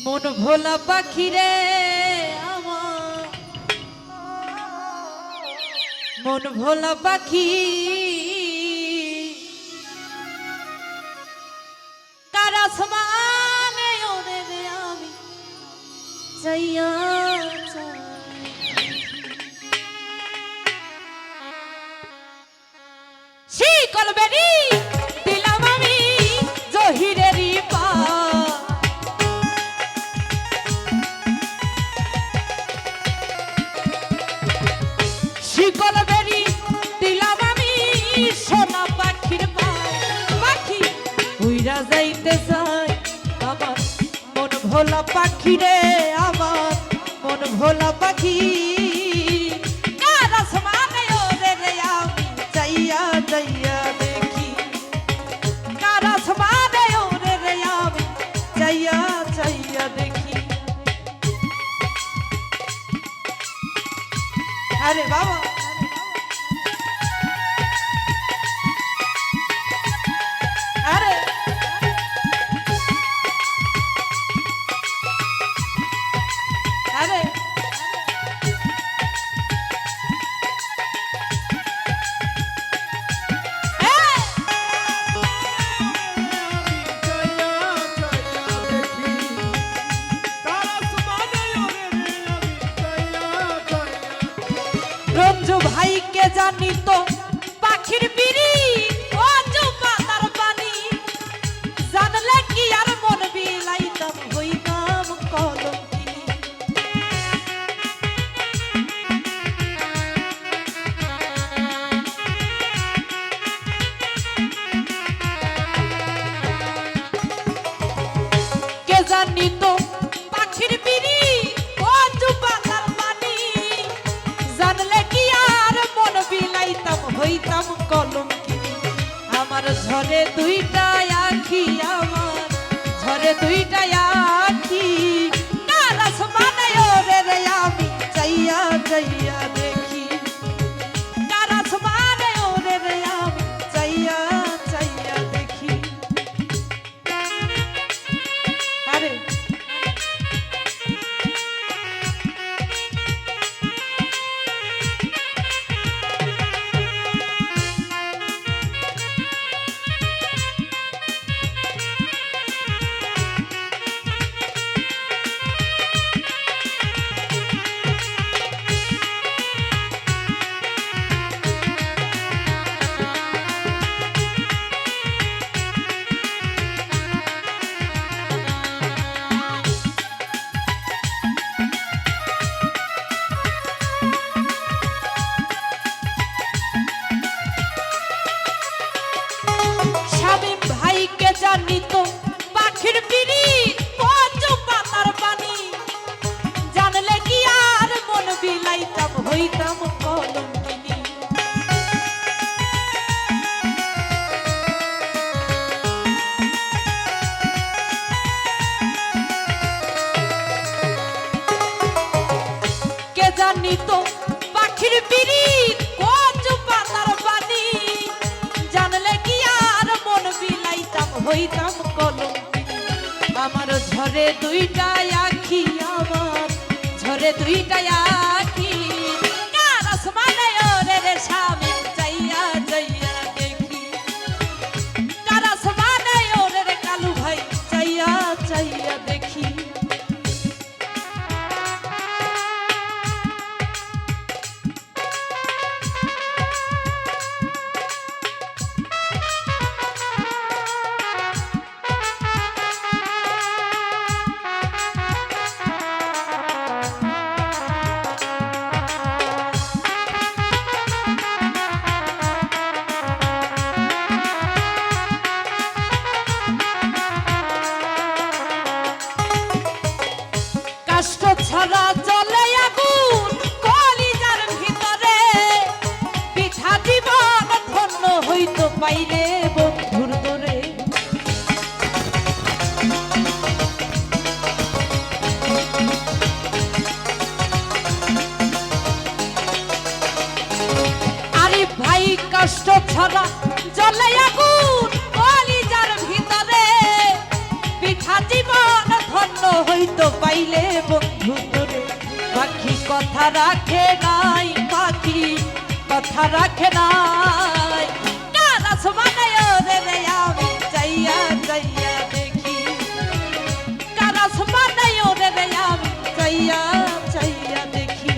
মন ভোলা পাখি রে আমার, মন ভোলা পাখি কার আসমানে ওরে রে আমি চাইয়া চাই। শিকল বেরি দিলাম আমি জহিরেরই পা, শিকল বেরি দিলাম আমি সোনা পাখির পায়। পাখি উইরা যাইতে চাই আমার মন ভোলা পাখি রে আমার, মন ভোলা পাখি কার আসমানে ওরে রে আমি চাইয়া চাইয়া দেখি, কার আসমানে ওরে রে আমি চাইয়া চাইয়া দেখি। আরে বাবা আরে আরে রঞ্জু ভাইকে জানি তো পাখির বিড়ি ও পাতার পানি, জানলে কি আর মন বিলাইতাম হইতাম কলঙ্কিনী। কে জানি তো পাখির বিড়ি ও পাতার পানি, জানলে কি আর মন বিলাইতাম হইতাম কলঙ্কিনী। আমার ঝরে দুইটা আখি, আমার ঝরে দুইটা আখি কার আসমানে ওরে রে আমি চাইয়া চাইয়া দেখি, কার আসমানে ওরে রে আমি চাইয়া চাইয়া দেখি। আরে ভাইকে জানি তো পাখির বিড়ি পচু পাতার পানি, জানলে কি আর মন বিলাইতাম হইতাম কলঙ্কিনী। কে জানি তো পাখির বিড়ি পচু পাতার পানি, জানলে কি আর মন বিলাইতাম হইতাম কলঙ্কিনী। আমার ঝরে দুইটা আখি, আমার ঝরে দুইটা আখি কার আসমানে ওরে রে স্বামী চাইয়া চাইয়া দেখি, কার আসমানে ওরে রে কালু ভাই চাইয়া চাইয়া দেখি। কষ্ট ছাড়া জলে আগুন কলিজার ভিতরে, পিঠা জীবন ধন্য হইতো পাইলে বন্ধুর দরে। আরে ভাই কষ্ট ছাড়া জলে আগুন কলিজার ভিতরে, পিঠা জীবন ধন্য হইতো পাইলে বন্ধু তোরে পাখি কথা রাখে নাই পাখি কথা রাখে নাই কারাস বানায় রে রে আমি চাইয়া চাইয়া দেখি কারাস বানায় রে রে আমি চাইয়া চাইয়া দেখি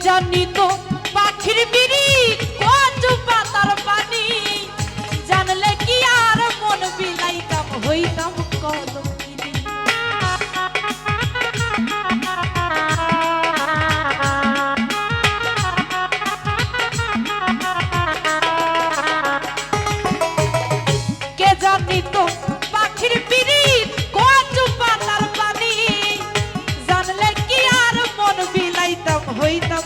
জানি তো পাখির বিড়ি কচু পাতার পানি জানলে কি আর মন বিলাইতাম হইতাম কলঙ্কিনী কে জানি তো পাখির বিড়ি কচু পাতার পানি জানলে কি আর মন বিলাইতাম হইতাম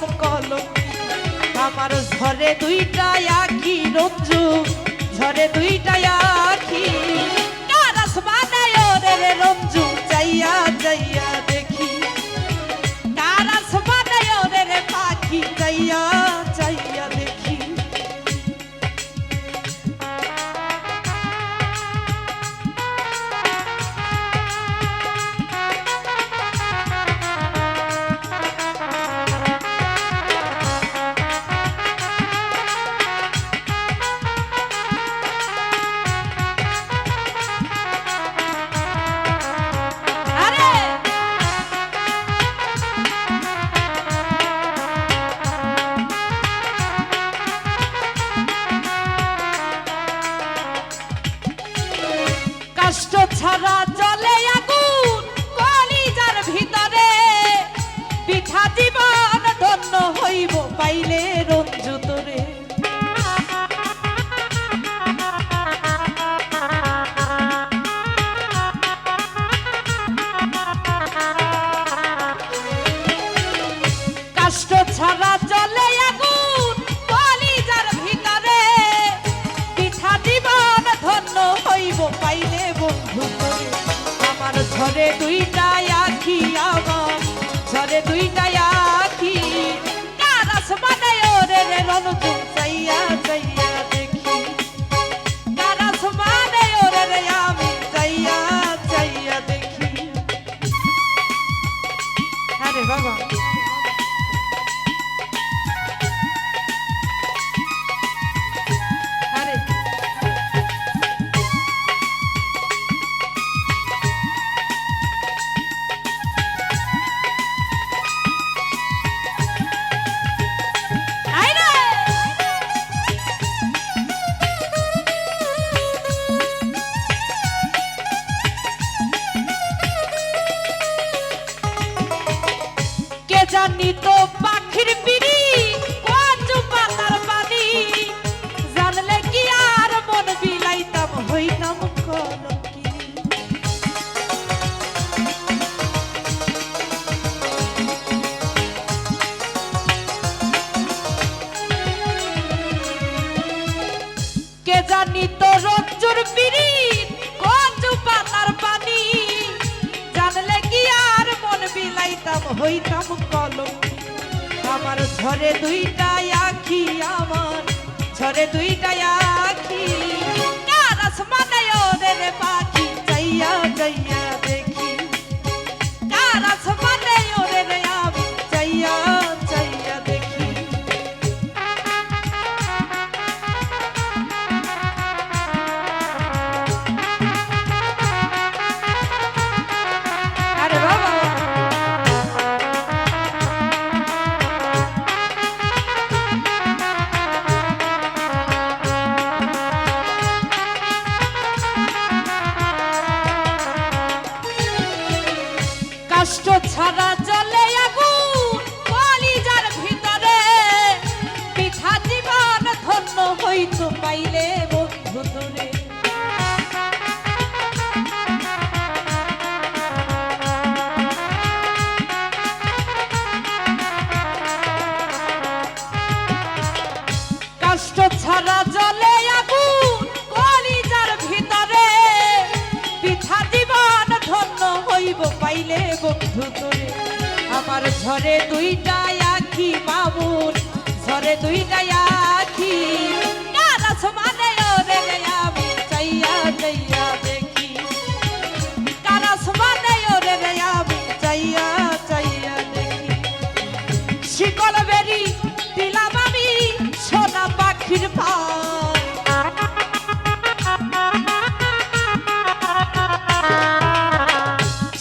আমার ঝরে দুইটা আখি রঞ্জু ঝরে দুইটা আখি কারাস বানায় রে রে রঞ্জু চাইয়া চাইয়া দেখি কারাস বানায় রে রে পাখি চাইয়া চাইয়া দেখি কষ্ট ছাড়া জলে আগুন কলিজার ভিতরে পিঠা জীবন ধন্য হইব পাইলে রঞ্জু তোরে কষ্ট ছাড়া জলে আগুন কলিজার ভিতরে পিঠা জীবন ধন্য হইব পাইলে বন্ধু তোরে আমার ঝরে দুইটা আখি আমার ঝরে দুইটা আখি কারাস বানায় রে রে রঞ্জু চাইয়া চাইয়া দেখি কারাস বানায় রে রে আমি চাইয়া চাইয়া দেখি আরে বাবা জানি তো পাখির বিড়ি কচু পাতার পানি জানলে কি আর মন বিলাইতাম হইতাম কলঙ্কিনী কে জানি তো রঞ্জুর বিড়ি কচু পাতার পানি জানলে কি আর মন বিলাইতাম হইতাম কলঙ্কিনী আমার ঝরে দুইটা আখি আমার ঝরে দুইটা আখি কারাস বানায় রে রে পাখি চাইয়া চাইয়া দেখি কারাস বানায় রে রে আমি চাইয়া চাইয়া দেখি আরে বাবা আমার ঝরে দুইটা আখি মামুন ঝরে দুইটা আখি কার আসমানে ওরে আমি চাইয়া চাইয়া দেখি কার আসমানে ওরে আমি চাইয়া চাইয়া দেখি শিকল বেরি দিলাম আমি সোনা পাখির পা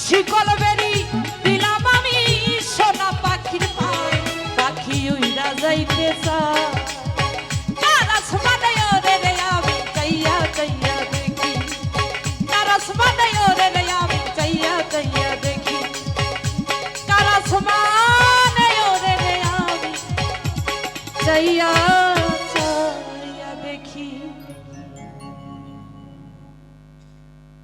শিকল বেরি দিলাম আমি সোনা পাখির পা পাখি উইরা যাইতে চায় কার আসমানে ওরে আমি চাইয়া চাইয়া দেখি কার আসমানে ওরে আমি চাইয়া চাইয়া দেখি কার আসমানে ওরে আমি চাইয়া